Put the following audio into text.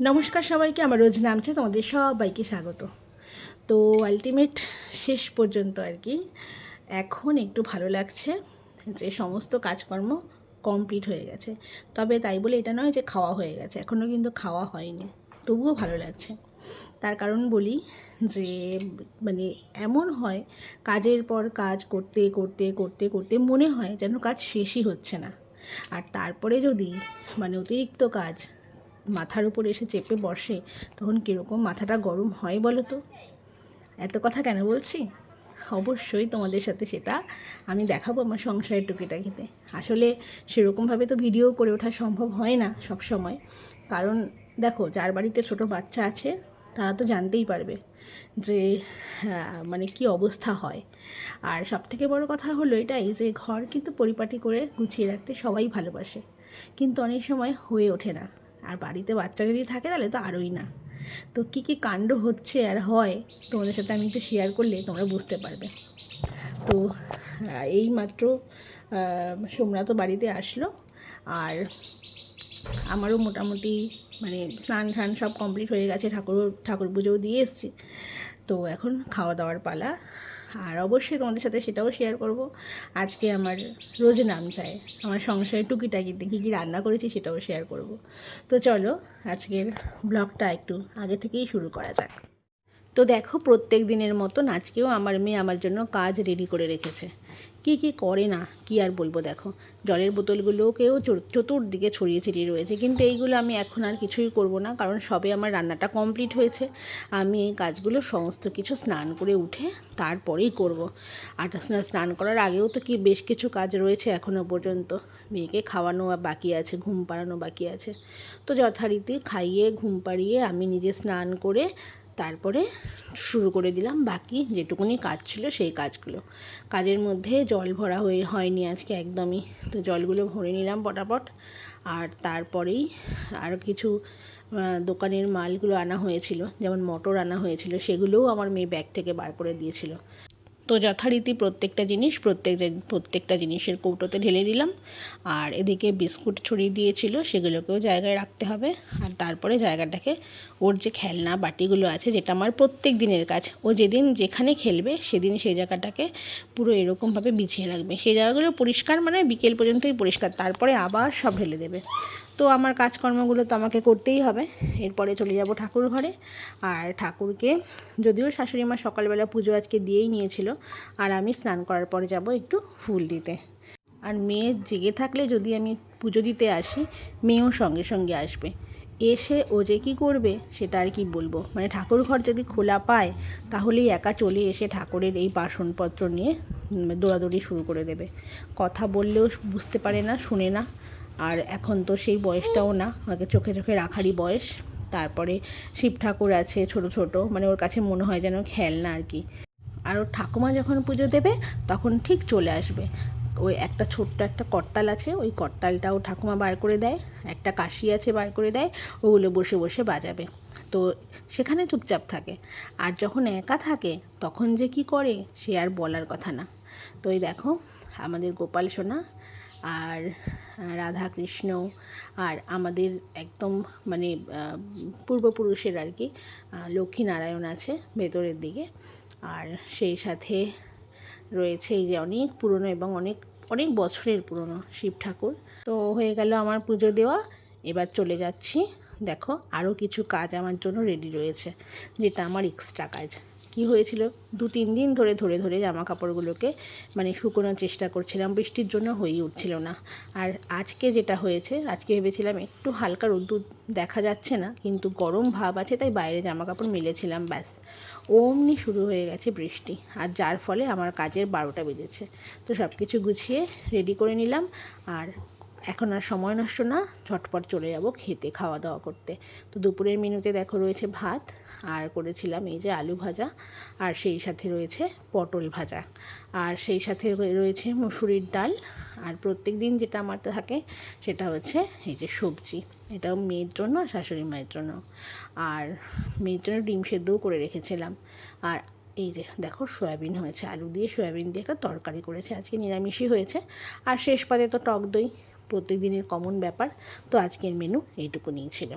নমস্কার সবাইকে, আমার রোজ নামছে তোমাদের সবাইকে স্বাগত। তো আলটিমেট শেষ পর্যন্ত আর কি এখন একটু ভালো লাগছে যে সমস্ত কাজকর্ম কমপ্লিট হয়ে গেছে। তবে তাই বলে এটা নয় যে খাওয়া হয়ে গেছে, এখনও কিন্তু খাওয়া হয়নি, তবুও ভালো লাগছে। তার কারণ বলি যে মানে এমন হয় কাজের পর কাজ করতে করতে করতে করতে মনে হয় যেন কাজ শেষই হচ্ছে না। আর তারপরে যদি অতিরিক্ত কাজ মাথার উপর এসে চেপে বসে, তখন কীরকম মাথাটা গরম হয় বলো তো। এত কথা কেন বলছি? অবশ্যই তোমাদের সাথে সেটা আমি দেখাবো আমার সংসারের টুকিটাকিতে। আসলে সেরকমভাবে তো ভিডিও করে ওঠা সম্ভব হয় না সব সময়, কারণ দেখো, যার বাড়িতে ছোট বাচ্চা আছে তারা তো জানতেই পারবে যে কি অবস্থা হয়। আর সবথেকে বড় কথা হলো এটাই যে ঘর কিন্তু পরিপাটি করে গুছিয়ে রাখতে সবাই ভালোবাসে, কিন্তু অনেক সময় হয়ে ওঠে না। আর বাড়িতে বাচ্চা যদি থাকে তাহলে তো আরোই না। তো কী কী কাণ্ড হচ্ছে আর হয় তোমাদের সাথে আমি একটু শেয়ার করলে তোমরা বুঝতে পারবে। তো এই মাত্র সোমরা তো বাড়িতে আসলো, আর আমারও মোটামুটি স্নান টান সব কমপ্লিট হয়ে গেছে, ঠাকুর পুজোও দিয়ে এসেছি। তো এখন খাওয়া দাওয়ার পালা। আর অবশ্যই তোমাদের সাথে সেটাও শেয়ার করব। আজকে আমার রোজ নাম চায়, আমার সংসারে টুকিটাকিতে কী কী রান্না করেছি সেটাও শেয়ার করব। তো চলো আজকের ব্লগটা একটু আগে থেকেই শুরু করা যাক। তো দেখো, প্রত্যেক দিনের মতন আজকেও আমার মেয়ে আমার জন্য কাজ রেডি করে রেখেছে। কি কি করে না, কি আর বলবো। দেখো, জলের বোতলগুলোকেও চতুর্দিকে ছড়িয়ে ছিটিয়ে রয়েছে, কিন্তু এইগুলো আমি এখন আর কিছুই করব না, কারণ সবে আমার রান্নাটা কমপ্লিট হয়েছে। আমি এই কাজগুলো সমস্ত কিছু স্নান করে উঠে তারপরেই করব। আর স্নান করার আগেও তো বেশ কিছু কাজ রয়েছে এখনও পর্যন্ত। মেয়েকে খাওয়ানো বাকি আছে, ঘুম পাড়ানো বাকি আছে। তো যথারীতি খাইয়ে ঘুম পাড়িয়ে আমি নিজে স্নান করে তারপরে শুরু করে দিলাম বাকি যেটুকুনি কাজ ছিল সেই কাজগুলো। কাজের মধ্যে জল ভরা হয়নি আজকে একদমই, তো জলগুলো ভরে নিলাম পটাপট। আর তারপরেই আরও কিছু দোকানের মালগুলো আনা হয়েছিল, যেমন মটর আনা হয়েছিল, সেগুলোও আমার মেয়ে ব্যাগ থেকে বার করে দিয়েছিল। তো যথারীতি প্রত্যেকটা জিনিসের কৌটোতে ঢেলে দিলাম। আর এদিকে বিস্কুট ছড়িয়ে দিয়েছিল, সেগুলোকেও জায়গায় রাখতে হবে। আর তারপরে জায়গাটাকে, ওর যে খেলনা বাটিগুলো আছে, যেটা আমার প্রত্যেক দিনের কাজ, ও যেদিন যেখানে খেলবে সেদিন সেই জায়গাটাকে পুরো এরকমভাবে বিছিয়ে রাখবে। সেই জায়গাগুলো পরিষ্কার বিকেল পর্যন্তই পরিষ্কার, তারপরে আবার সব ঢেলে দেবে। তো আমার কাজকর্মগুলো তো আমাকে করতেই হবে। এরপরে চলে যাব ঠাকুর ঘরে। আর ঠাকুরকে যদিও শাশুড়ি মা সকালবেলা পুজো আজকে দিয়েই নিয়েছিল, আর আমি স্নান করার পরে যাব একটু ফুল দিতে। আর মেয়ে জেগে থাকলে যদি আমি পুজো দিতে আসি, মেয়েও সঙ্গে সঙ্গে আসবে। এসে ও যে কী করবে সেটা আর কি বলবো। ঠাকুর ঘর যদি খোলা পায় তাহলেই একা চলে এসে ঠাকুরের এই বাসনপত্র নিয়ে দৌড়াদৌড়ি শুরু করে দেবে। কথা বললেও বুঝতে পারে না, শুনে না। আর এখন তো সেই বয়সটাও না, আগে চোখে চোখে রাখারই বয়স। তারপরে শিব ঠাকুর আছে ছোট ছোট, ওর কাছে মনে হয় যেন খেলনা আর কি। আর ওর ঠাকুমা যখন পুজো দেবে তখন ঠিক চলে আসবে। ওই একটা ছোট্ট একটা করতাল আছে, ওই করতালটাও ঠাকুমা বার করে দেয়, একটা কাশি আছে বার করে দেয়, ওগুলো বসে বসে বাজাবে। তো সেখানে চুপচাপ থাকে। আর যখন একা থাকে তখন যে কি করে সে আর বলার কথা না। তো এই দেখো, আমাদের গোপাল সোনা আর রাধা কৃষ্ণ আর আমাদের একদম পূর্বপুরুষের আর কি লক্ষ্মীনারায়ণ আছে ভেতরের দিকে। আর সেই সাথে রয়েছে এই যে অনেক পুরনো এবং অনেক অনেক বছরের পুরনো শিব ঠাকুর। তো হয়ে গেল আমার পুজো দেওয়া। এবার চলে যাচ্ছি। দেখো, আরও কিছু কাজ আমার জন্য রেডি রয়েছে, যেটা আমার এক্সট্রা কাজ। কি হয়েছিল, 2-3 দিন ধরে জামা কাপড়গুলোকে শুকোনোর চেষ্টা করছিলাম, বৃষ্টির জন্য হয়েই উঠছিল না। আর আজকে যেটা হয়েছে, আজকে ভেবেছিলাম একটু হালকা রোদ্দুর দেখা যাচ্ছে না, কিন্তু গরম ভাব আছে, তাই বাইরে জামা কাপড় মেলেছিলাম, ব্যাস অমনি শুরু হয়ে গেছে বৃষ্টি। আর যার ফলে আমার কাজের 12টা বেজেছে। তো সব কিছু গুছিয়ে রেডি করে নিলাম। আর এখন আর সময় নষ্ট না, ঝটপট চলে যাব খেতে, খাওয়া দাওয়া করতে। তো দুপুরের মেনুতে দেখো রয়েছে ভাত, আর করেছিলাম এই যে আলু ভাজা, আর সেই সাথে রয়েছে পটল ভাজা, আর সেই সাথে রয়েছে মুসুরির ডাল। আর প্রত্যেক দিন যেটা আমার থাকে সেটা হচ্ছে এই যে সবজি, এটাও মেয়ের জন্য আর শাশুড়ি মায়ের জন্য। আর মেয়ের জন্য ডিম সেদ্ধও করে রেখেছিলাম। আর এই যে দেখো, সয়াবিন হয়েছে, আলু দিয়ে সয়াবিন দিয়ে একটা তরকারি করেছে, আজকে নিরামিষই হয়েছে। আর শেষ পাতে তো টক দই, প্রত্যেক দিনের কমন ব্যাপার। তো আজকের মেনু এইটুকু নিয়েছিল।